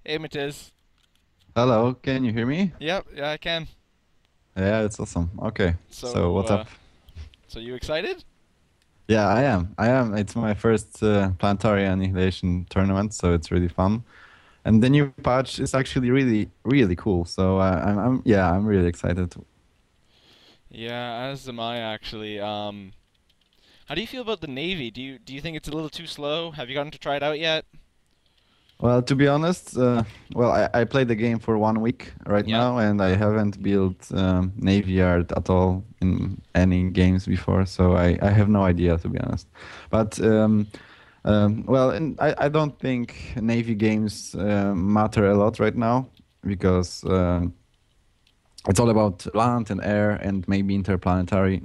Hey, Matiz. Hello, can you hear me? Yep, yeah, I can. Yeah, it's awesome. Okay, so So, what's up? so you excited? Yeah, I am. I am. It's my first planetary annihilation tournament, so it's really fun. And the new patch is actually really, really cool. So yeah, I'm really excited. Yeah, as am I actually. How do you feel about the Navy? Do you think it's a little too slow? Have you gotten to try it out yet? Well, to be honest, well, I played the game for 1 week right Yep. now, and I haven't built Navy Yard at all in any games before, so I have no idea, to be honest. But well, and I don't think Navy games matter a lot right now because it's all about land and air and maybe interplanetary.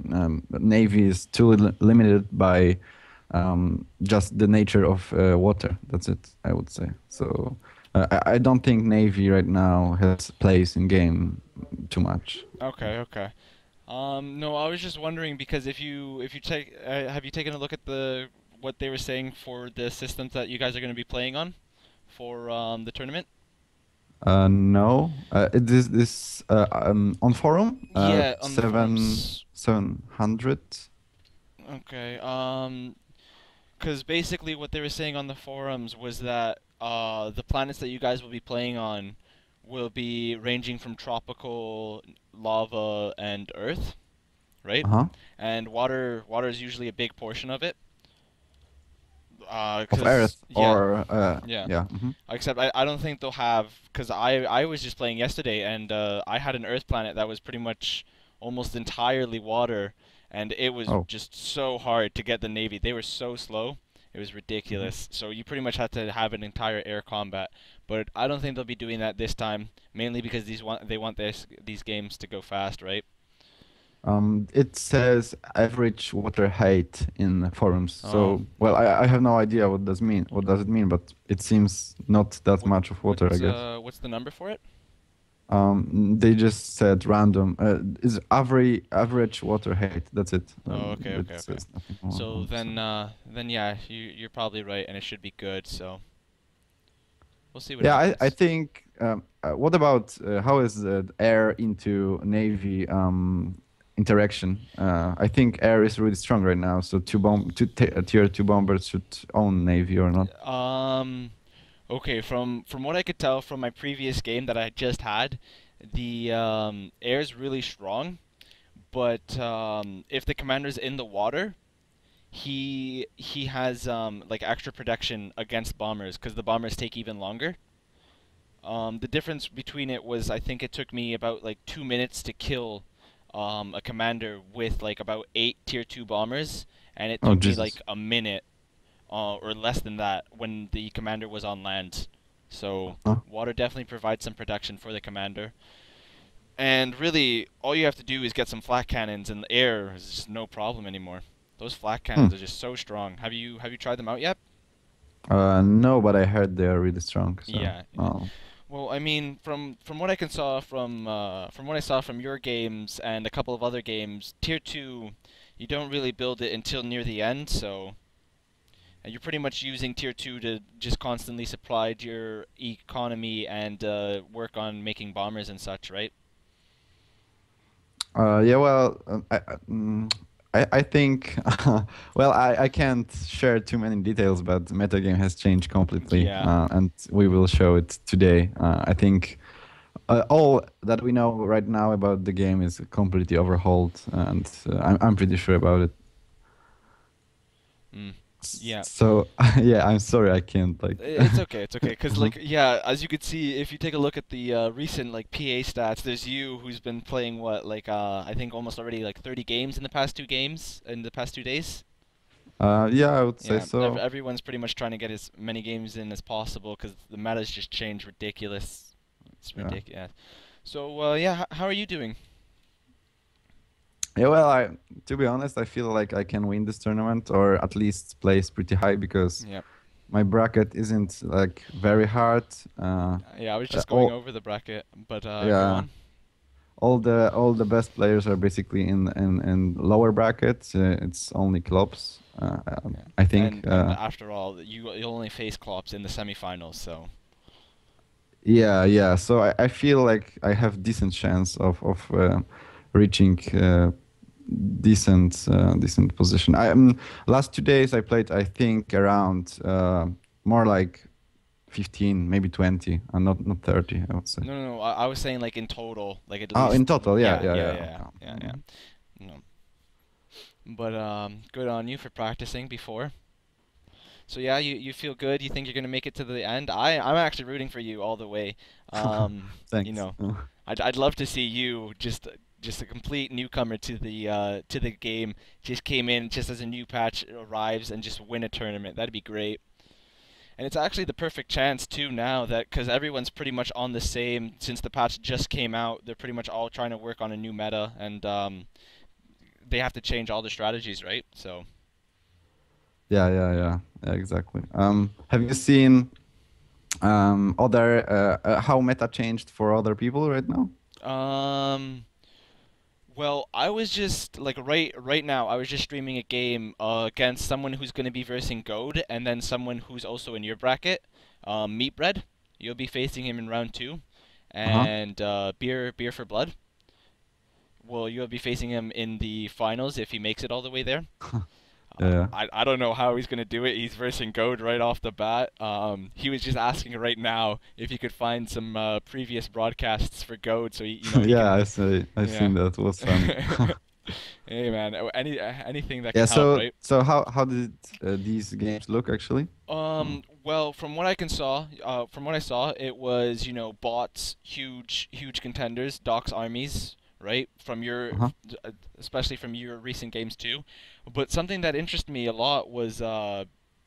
Navy is too limited by just the nature of water. That's it, I would say. So I don't think Navy right now has place in game too much. Okay, okay. No, I was just wondering because if you take have you taken a look at the what they were saying for the systems that you guys are going to be playing on for the tournament? No, this on forum Yeah, on the 7 forums. 700. Okay. Because basically what they were saying on the forums was that the planets that you guys will be playing on will be ranging from tropical lava and Earth, right? Uh-huh. And water is usually a big portion of it. Of Cause Earth yeah, or yeah. yeah. Except I don't think they'll have because I was just playing yesterday and I had an Earth planet that was pretty much almost entirely water, and it was Oh. just so hard to get the Navy. They were so slow. It was Mhm. ridiculous. So you pretty much had to have an entire air combat. But I don't think they'll be doing that this time, mainly because they want these games to go fast, right? It says average water height in forums. Oh, So, well, okay. I have no idea what does mean. What does it mean? But it seems not that What much of water, I guess. what's the number for it? They just said random. Is average water height. That's it. Oh, okay, It okay, okay. says nothing more. So So. then yeah, you're probably right, and it should be good. So we'll see what Yeah, I happens. think. What about how is air into navy interaction? I think air is really strong right now. So tier two bombers should own navy or not. Um, okay, from what I could tell from my previous game that I just had, the air's really strong, but if the commander's in the water, he has like extra protection against bombers because the bombers take even longer. The difference between it was I think it took me about like 2 minutes to kill a commander with like about 8 tier 2 bombers, and it Oh took me Jesus. like a minute or less than that when the commander was on land. So Huh? water definitely provides some protection for the commander. And really, all you have to do is get some flak cannons, and the air is just no problem anymore. Those flak Hmm. cannons are just so strong. Have you tried them out yet? No, but I heard they are really strong. So, Yeah. oh. Well, I mean, from what I can saw from what I saw from your games and a couple of other games, tier two, you don't really build it until near the end, so and you're pretty much using tier two to just constantly supply your economy and work on making bombers and such, right? Yeah, well, I think, well, I can't share too many details, but metagame has changed completely, Yeah. and we will show it today. I think all that we know right now about the game is completely overhauled, and I'm pretty sure about it. Mm. Yeah. So, yeah, I'm sorry I can't like. It's okay, it's okay. Cause Uh-huh. like yeah, as you could see, if you take a look at the recent like PA stats, there's you who's been playing what like I think almost already like 30 games in the past two days. Yeah, I would say Yeah, so. everyone's pretty much trying to get as many games in as possible because the meta's just changed ridiculous. It's Yeah. ridiculous. So yeah, how are you doing? Yeah, well, to be honest, I feel like I can win this tournament or at least place pretty high because Yeah, my bracket isn't like very hard. yeah. I was just going All over the bracket, but go yeah, on. all the best players are basically in lower brackets. It's only clubs. Yeah. I think. And after all, you'll only face Klops in the semifinals, so Yeah, yeah. So I feel like I have decent chance of reaching decent position. Last 2 days I played I think around more like 15, maybe 20, and not 30, I would say. no. I was saying like in total, like at Oh, in least total, yeah, yeah, yeah, yeah, yeah. yeah, Okay. yeah, yeah. No. But good on you for practicing before. So yeah, you feel good. You think you're gonna make it to the end. I'm actually rooting for you all the way. You Thanks. know, I'd love to see you just a complete newcomer to the game. Just came in just as a new patch arrives and just win a tournament. That'd be great. And it's actually the perfect chance too now that because everyone's pretty much on the same since the patch just came out. They're pretty much all trying to work on a new meta and they have to change all the strategies, right? So. Yeah, yeah, yeah, yeah, exactly. Have you seen other how meta changed for other people right now? Um, Well, I was just like right now I was just streaming a game against someone who's going to be versing Goad and then someone who's also in your bracket, Meatbread. You'll be facing him in round two, Uh-huh. and Beer for Blood. Well, you'll be facing him in the finals if he makes it all the way there. Yeah. I don't know how he's gonna do it. He's versing Goad right off the bat. He was just asking right now if he could find some previous broadcasts for Goad, so he Yeah, can. I see. I Yeah. seen that. It was funny. Hey man, anything that Yeah, can help, so right? so how did these games look actually? Oh. Well, from what I saw, it was, bots, huge contenders, Doc's armies, right? Uh-huh. Especially from your recent games too. But something that interested me a lot was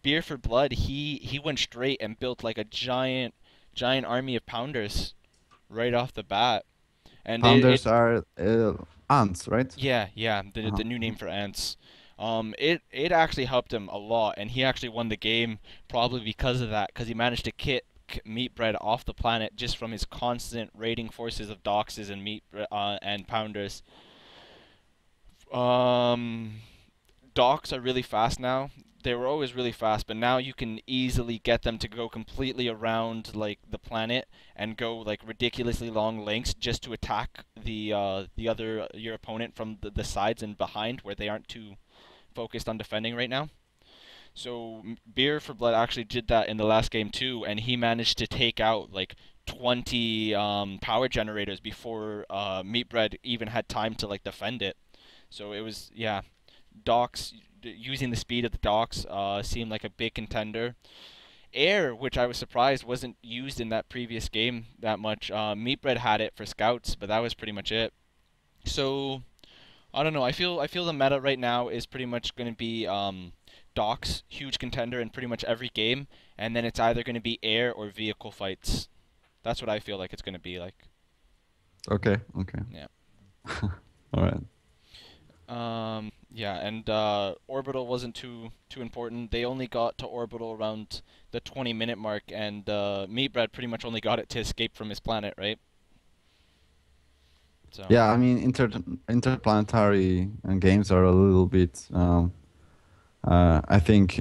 Beer for Blood. He went straight and built like a giant army of pounders right off the bat, and Pounders are ants, right? yeah, Uh-huh. the new name for ants. It actually helped him a lot, and he actually won the game probably because of that, because he managed to kick Meatbread off the planet just from his constant raiding forces of doxes and and pounders. Um, Docs are really fast now. They were always really fast, but now you can easily get them to go completely around like the planet and go like ridiculously long lengths just to attack the other your opponent from the sides and behind where they aren't too focused on defending right now. So Beer for Blood actually did that in the last game too, and he managed to take out like 20 power generators before Meatbread even had time to like defend it. So it was yeah, docks using the speed of the docks seemed like a big contender. Air, which I was surprised wasn't used in that previous game that much. Meatbread had it for scouts, but that was pretty much it. So I don't know. I feel the meta right now is pretty much going to be docks, huge contender in pretty much every game, and then it's either going to be air or vehicle fights. That's what I feel like it's going to be like. Okay, okay. Yeah. All right. Yeah, and orbital wasn't too important. They only got to orbital around the 20-minute mark, and Meatbread pretty much only got it to escape from his planet, right? So. Yeah, I mean interplanetary games are a little bit I think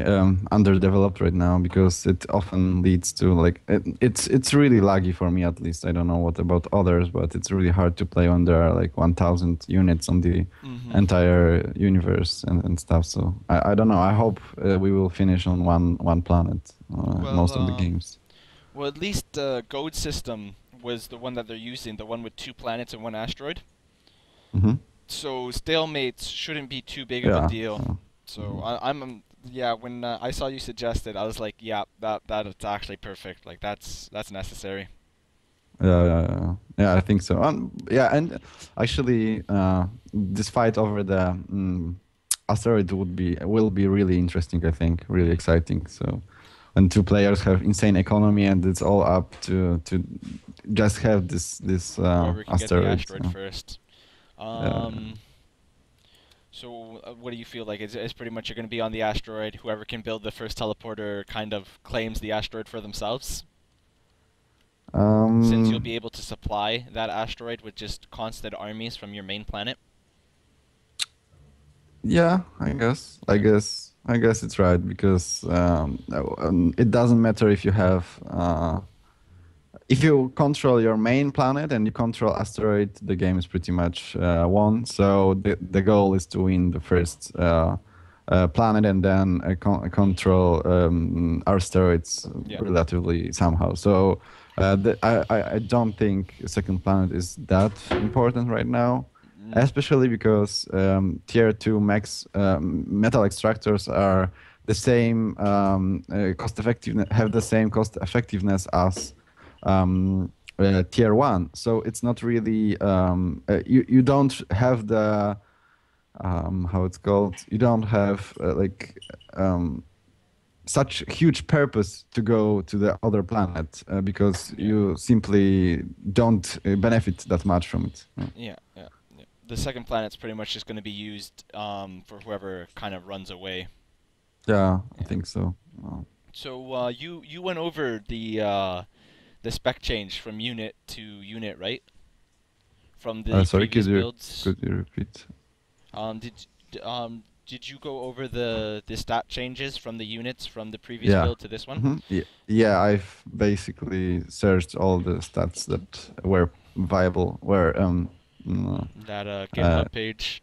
underdeveloped right now because it often leads to like it's really laggy for me at least. I don't know what about others, but it's really hard to play when there are like 1,000 units on the Mhm. entire universe and stuff. So I don't know. I hope we will finish on one planet Well, most of the games. well, at least Goad system was the one that they're using, the one with two planets and one asteroid. Hmm. So stalemates shouldn't be too big of a Yeah. deal. So Mhm. yeah, when I saw you suggest it, I was like, yeah, that's actually perfect. Like that's necessary. Yeah, yeah, yeah. Yeah, I think so. Yeah, and actually, this fight over the asteroid will be really interesting. I think really Mm. exciting. So, when two players have insane economy and it's all up to just have this Whoever can get the asteroid. asteroid first. Yeah. Um, so what do you feel like? It's pretty much you're going to be on the asteroid. Whoever can build the first teleporter kind of claims the asteroid for themselves, since you'll Um. be able to supply that asteroid with just constant armies from your main planet. Yeah, I guess. I Yeah. guess. I guess it's right because it doesn't matter if you have if you control your main planet and you control asteroid, the game is pretty much won. So the goal is to win the first planet and then control asteroids Yeah. relatively somehow. So I don't think second planet is that important right now, Mm, especially because tier two max metal extractors are the same cost effectiveness, have the same cost effectiveness as tier one. So it's not really you don't have the how it's called. You don't have um, such huge purpose to go to the other planet because yeah. you simply don't benefit that much from it. Yeah. Yeah. Yeah. The second planet's pretty much just going to be used for whoever kind of runs away. Yeah, I Yeah. think so. So you went over the spec change from unit to unit, right? From the Sorry, previous builds. could you repeat? Did you go over the stat changes from the units from the previous Yeah. build to this one? Yeah, yeah, I've basically searched all the stats that were viable, were mm, That uh, GitHub page.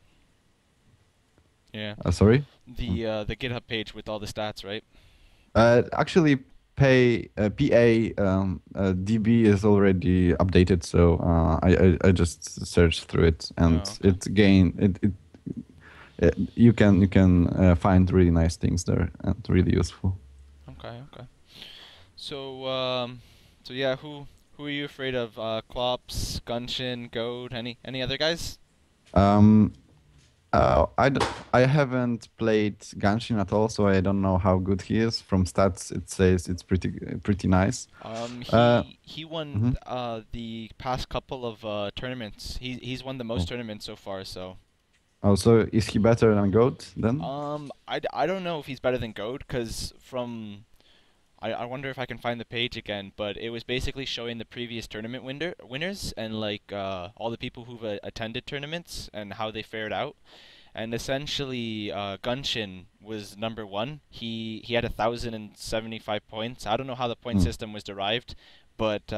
Yeah. sorry. The GitHub page with all the stats, right? Actually, pay PA DB is already updated, so I just searched through it, and Oh, okay. you can find really nice things there and really useful. Okay, okay. So so yeah, who are you afraid of? Klops, Gunshin, Goad, any other guys? Um, I haven't played Genshin at all, so I don't know how good he is. From stats, it says it's pretty nice. Uh, He won mhm. the past couple of tournaments. He's won the most Oh. tournaments so far, so Oh, so is he better than Goat then? I don't know if he's better than Goad, because from I wonder if I can find the page again, but it was basically showing the previous tournament winners and like all the people who've attended tournaments and how they fared out. And essentially, Gunshin was number one. He had 1,075 points. I don't know how the point Mm. system was derived, but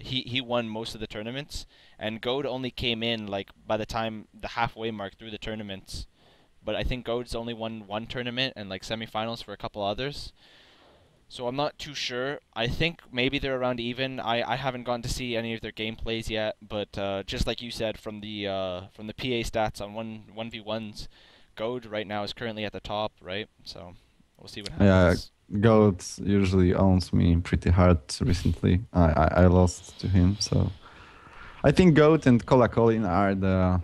he won most of the tournaments. And Goad only came in like by the time the halfway mark through the tournaments. But I think Goad's only won one tournament and like semifinals for a couple others. So I'm not too sure. I think maybe they're around even. I haven't gotten to see any of their gameplays yet, but just like you said from the PA stats on 1v1s, Goad right now is currently at the top, right? So we'll see what Yeah, happens. Goat usually owns me pretty hard recently. I lost to him, so I think Goat and Cola Colin are the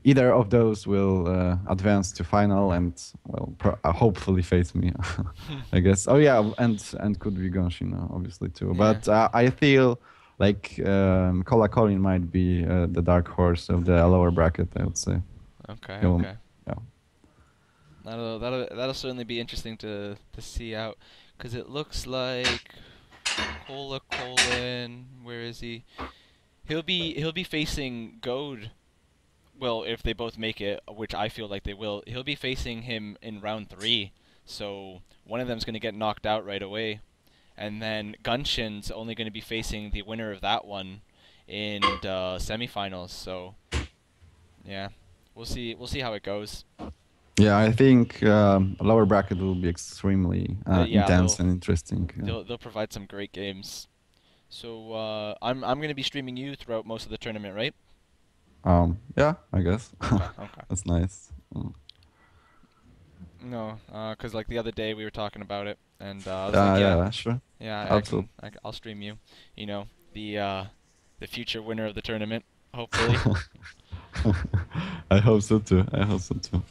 either of those will advance to final and well hopefully face me, I guess. Oh yeah, and could be Genshin obviously too. Yeah. But I feel like Cola Colin might be the dark horse of the lower bracket. I would say. Okay. He'll, Okay. yeah. That'll certainly be interesting to see out, because it looks like Cola Colin. Where is he? He'll be facing Goad. Well, if they both make it, which I feel like they will, he'll be facing him in round three. So one of them's going to get knocked out right away, and then Gunshin's only going to be facing the winner of that one in semifinals. So yeah, we'll see. We'll see how it goes. Yeah, I think lower bracket will be extremely Yeah, intense and interesting. Yeah. they'll provide some great games. So I'm going to be streaming you throughout most of the tournament, right? Yeah, I guess. Okay. Okay. That's nice. No, cause like the other day we were talking about it, and I was like, yeah, Yeah, sure. yeah, Absolutely. I'll stream you. You know, the future winner of the tournament, hopefully. I hope so too. I hope so too.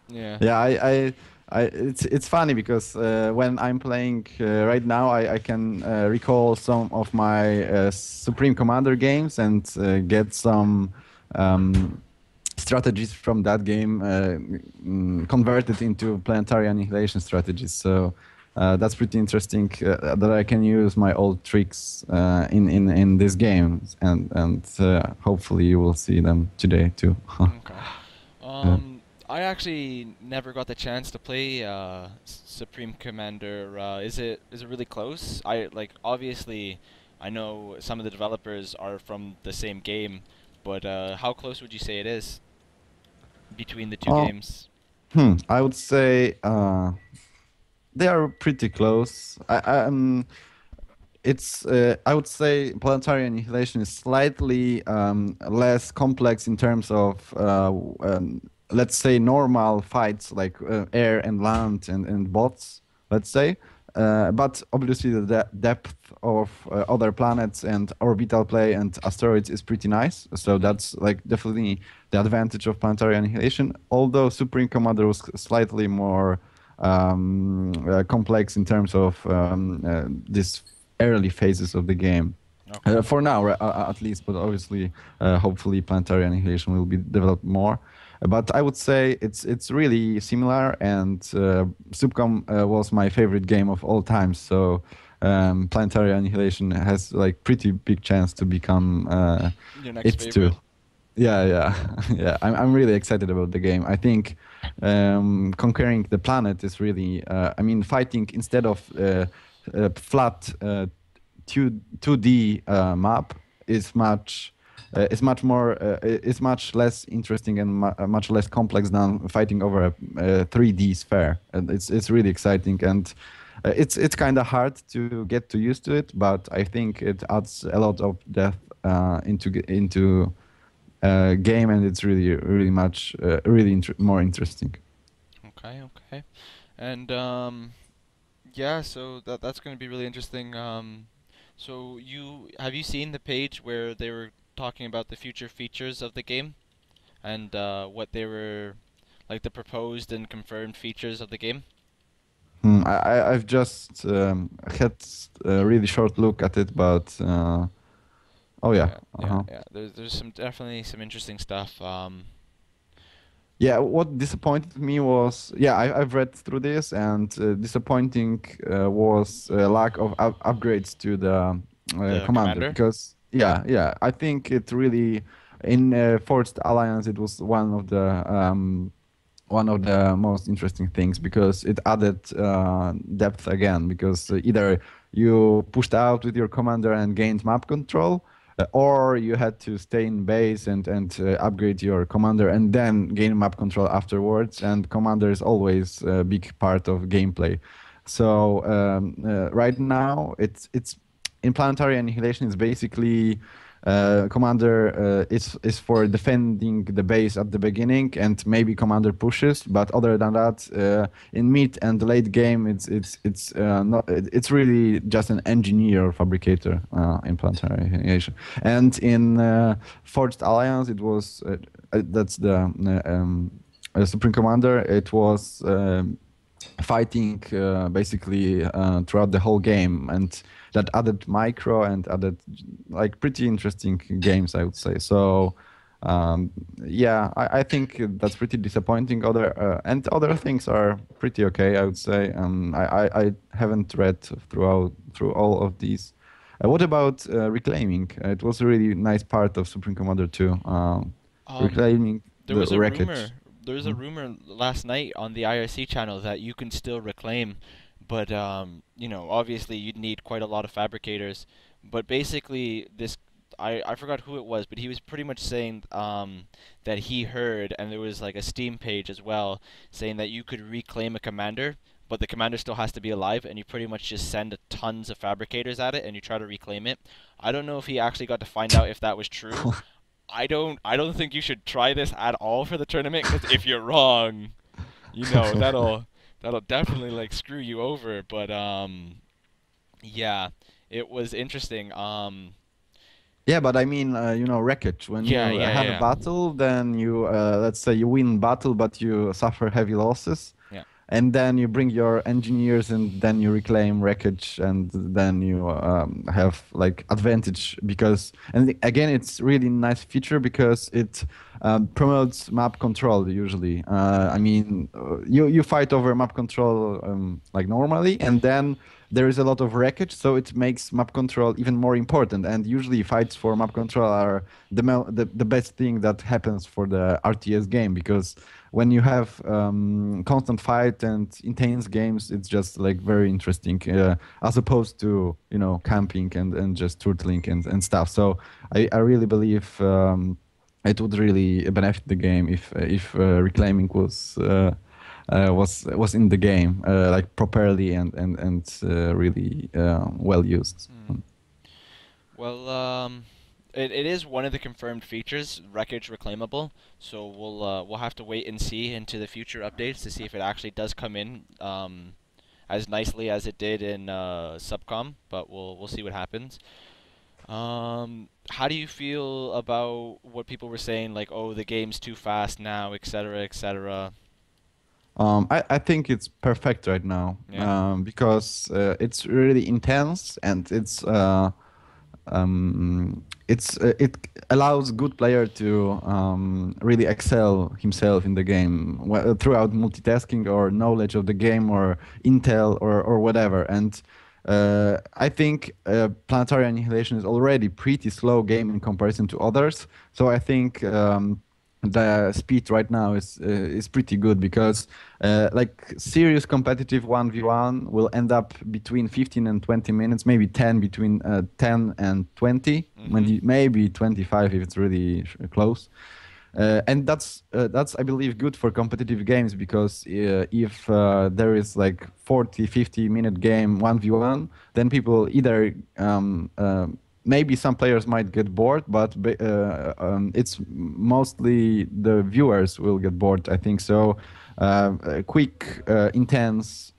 Yeah. Yeah, it's funny because when I'm playing right now, I can recall some of my Supreme Commander games and get some um, strategies from that game converted into planetary annihilation strategies. So that's pretty interesting that I can use my old tricks in this game, and hopefully you will see them today too. Okay. Yeah. Um, I actually never got the chance to play Supreme Commander. Is it really close? I like obviously I know some of the developers are from the same game, but how close would you say it is between the two Oh, games? I would say they are pretty close. I would say planetary annihilation is slightly less complex in terms of let's say normal fights like air and land and bots, let's say. But obviously the depth of other planets and orbital play and asteroids is pretty nice. So Mm-hmm. that's like definitely the advantage of planetary annihilation. Although Supreme Commander was slightly more complex in terms of this early phases of the game. Okay. For now, at least, but obviously, hopefully, planetary annihilation will be developed more. But I would say it's really similar, and Subcom was my favorite game of all time. So planetary annihilation has like pretty big chance to become Your next it too. favorite? Yeah, yeah, yeah. I'm really excited about the game. I think conquering the planet is really. I mean, fighting instead of flat 2D map is much more is much less interesting and much less complex than fighting over a 3D sphere. And it's really exciting and. It's kind of hard to get to used to it, but I think it adds a lot of depth into game, and it's really much really more interesting. Okay, okay. And yeah, so that's going to be really interesting. So have you seen the page where they were talking about the future features of the game and what they were like the proposed and confirmed features of the game? I've just had a really short look at it, but oh yeah, Yeah, yeah, uh-huh. yeah. There's some definitely some interesting stuff. Yeah. What disappointed me was I've read through this, and disappointing was lack of upgrades to the The commander commander. because yeah I think it really in Forged Alliance it was one of the most interesting things because it added depth again because either you pushed out with your commander and gained map control or you had to stay in base and upgrade your commander and then gain map control afterwards, and commander is always a big part of gameplay. So right now it's in planetary annihilation it's basically commander is for defending the base at the beginning and maybe commander pushes, but other than that in mid and late game it's not it's really just an engineer or fabricator in planetary annihilation. And in Forged Alliance it was that's the supreme commander. It was fighting basically throughout the whole game, and that added micro and added like pretty interesting games, I would say. So yeah, I think that's pretty disappointing. Other things are pretty okay, I would say. I haven't read through all of these. What about reclaiming? It was a really nice part of Supreme Commander 2. Um, Reclaiming there the was a wreckage. rumor. There was a rumor last night on the IRC channel that you can still reclaim, but obviously you'd need quite a lot of fabricators. But basically, I forgot who it was, but he was pretty much saying that he heard, and there was like a Steam page as well saying that you could reclaim a commander, but the commander still has to be alive, and you pretty much just send tons of fabricators at it, and you try to reclaim it. I don't know if he actually got to find out if that was true. I don't think you should try this at all for the tournament because if you're wrong, that'll definitely like screw you over. But yeah, it was interesting. Yeah, but I mean, wreckage. When Yeah, you yeah, have a yeah, battle, then you, let's say, you win battle, but you suffer heavy losses, yeah. and then you bring your engineers, and then you reclaim wreckage, and then you have like advantage because, and again, it's really nice feature because it promotes map control usually. I mean, you fight over map control like normally, and then there is a lot of wreckage, so it makes map control even more important. And usually, fights for map control are the best thing that happens for the RTS game because when you have constant fight and intense games, it's just like very interesting as opposed to camping and just turtling and stuff. So I really believe. It would really benefit the game if reclaiming was in the game like properly and really well used. Hmm. Well, it is one of the confirmed features, wreckage reclaimable. So we'll have to wait and see into the future updates to see if it actually does come in as nicely as it did in Subcom. But we'll see what happens. How do you feel about what people were saying, like, oh, the game's too fast now, etc., etc.? I think it's perfect right now Yeah. because it's really intense and it allows good player to really excel himself in the game throughout multitasking or knowledge of the game or intel or whatever. And I think Planetary Annihilation is already pretty slow game in comparison to others. So I think the speed right now is pretty good because like serious competitive 1v1 will end up between 15 and 20 minutes, maybe 10 between 10 and 20, Mm-hmm. maybe 25 if it's really close. And that's I believe good for competitive games because if there is like 40 50-minute game 1v1, then people either maybe some players might get bored, but it's mostly the viewers will get bored, I think. So quick intense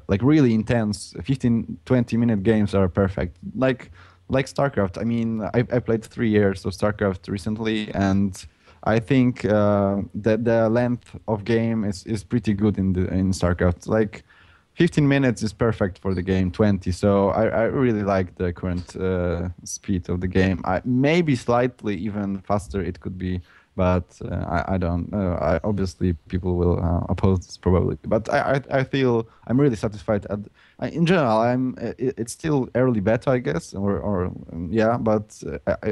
like really intense 15-20 minute games are perfect, like StarCraft. I mean, I played 3 years of StarCraft recently, and I think that the length of game is pretty good in StarCraft. Like 15 minutes is perfect for the game, 20. So I really like the current speed of the game. Maybe slightly even faster it could be, but I don't know. Obviously, people will oppose this probably. But I feel I'm really satisfied. In general, it's still early beta, I guess, or yeah. But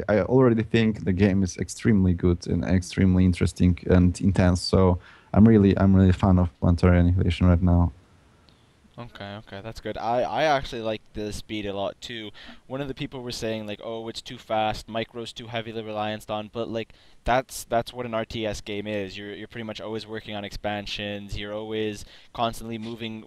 I already think the game is extremely good and extremely interesting and intense. So I'm really a fan of Planetary Annihilation right now. Okay, okay, that's good. I actually like the speed a lot too. One of the people were saying like, oh, it's too fast, micro's too heavily reliant on, but like that's what an RTS game is. You're pretty much always working on expansions. You're always constantly moving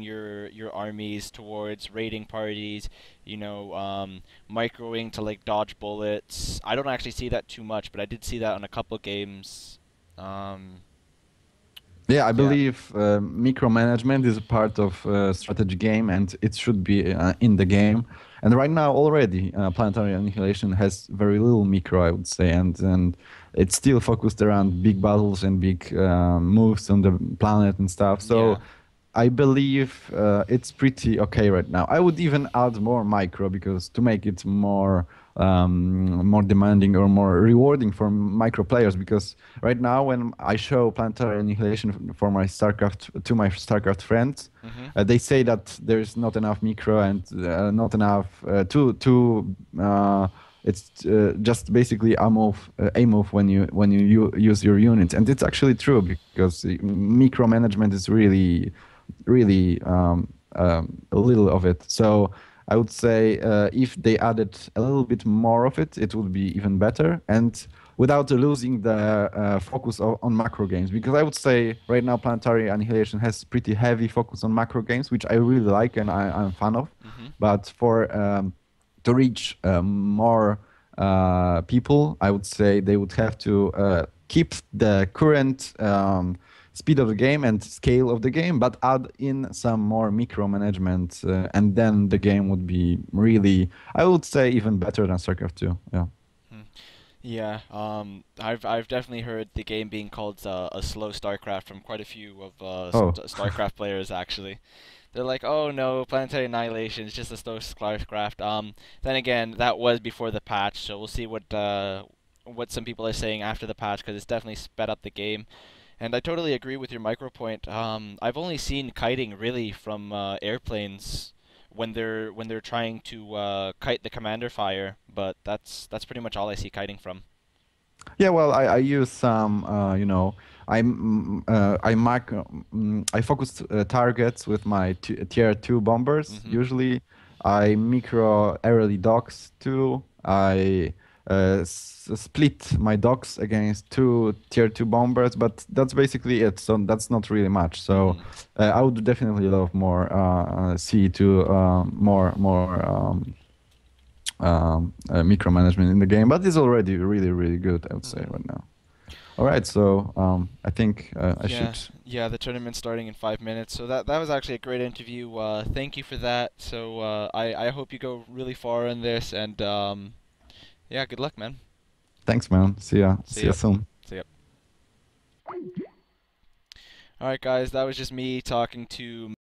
your armies towards raiding parties. Microing to like dodge bullets. I don't actually see that too much, but I did see that on a couple games. Um, Yeah, I yeah. believe micromanagement is a part of strategy game, and it should be in the game. And right now, already, Planetary Annihilation has very little micro, I would say, and it's still focused around big battles and big moves on the planet and stuff. So Yeah. I believe it's pretty okay right now. I would even add more micro because to make it more demanding or more rewarding for micro players. Because right now, when I show Planetary Annihilation for my StarCraft friends, Mhm. they say that there's not enough micro and not enough to. It's just basically a move when you use your units, and it's actually true because micromanagement is really a little of it. So I would say if they added a little bit more of it, it would be even better. And without losing the focus on macro games, because I would say right now Planetary Annihilation has pretty heavy focus on macro games, which I really like and I'm a fan of. Mhm. But for to reach more people, I would say they would have to keep the current speed of the game and scale of the game, but add in some more micromanagement, and then the game would be really, I would say, even better than StarCraft 2. Yeah. Hmm. Yeah. I've definitely heard the game being called a slow StarCraft from quite a few of Oh, StarCraft players actually. They're like, oh no, Planetary Annihilation is just a slow StarCraft. Then again, that was before the patch, so we'll see what some people are saying after the patch because it's definitely sped up the game. And I totally agree with your micro point. I've only seen kiting really from airplanes when they're trying to kite the commander fire, but that's pretty much all I see kiting from. Yeah, well, I use some, I focus targets with my tier two bombers. Hmm. Usually, I micro early docks too. I split my docks against two tier two bombers, but that's basically it. So that's not really much. So Hmm. I would definitely love more C2, more micromanagement in the game, but it's already really, really good, I would say, Hmm. right now. All right, so I think I Yeah, should. yeah, the tournament's starting in 5 minutes. So that was actually a great interview. Thank you for that. So I hope you go really far in this, and yeah, good luck, man. Thanks, man. See ya. See See ya ya. soon. See ya. All right, guys, that was just me talking to